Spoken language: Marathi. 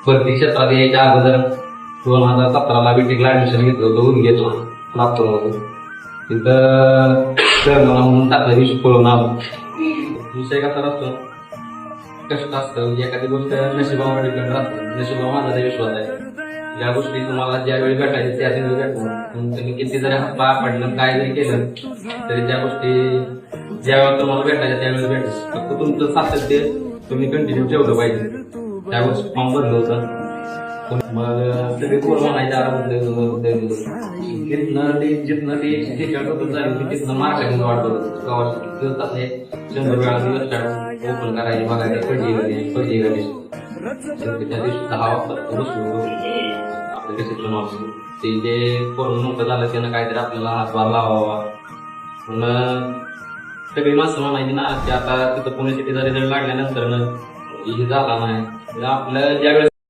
भरती क्षेत्रात यायच्या अगोदर 2017ला बीटेकला ऍडमिशन घेतलं होतं उदगीरला नागपूरमध्ये. तिथं करणार म्हणून टाकलं दिवशी पळून आलो. विषय कसा असतो, कष्ट असतं, म्हणजे एखादी गोष्ट नशिबावर डिपेंड राहतं. नशिबावर माझा विश्वास आहे. ज्या गोष्टी तुम्हाला ज्यावेळी भेटायच्या त्या वेळी भेटणार. तुम्ही किती जरी हातपाय पडलं काय जरी केलं तरी त्या गोष्टी ज्यावेळेला तुम्हाला भेटायच्या त्यावेळेस भेटतात. फक्त तुमचं सातत्य तुम्ही कंटिन्यू ठेवलं पाहिजे. त्यावेळेस फॉर्म भरलं होतं. मग सगळे पोरं म्हणायचे जिथनं ते तिथनं मार्केटिंग वाढवत 100 वेळा दिवस ओपन करायचे बघायचं पडली गाडी त्या दिवशी 10 वाजता बसलो आपल्या रिसेप्शन ते जे पोरं मोठं झालं त्यानं काहीतरी आपल्याला हातभार लावावा. म्हणून सगळी माणसं म्हणायची ना की आता तिथं पुणे सिटीचा रिझल्ट लागल्यानंतर हे झाला नाही. आपलं ज्यावेळेस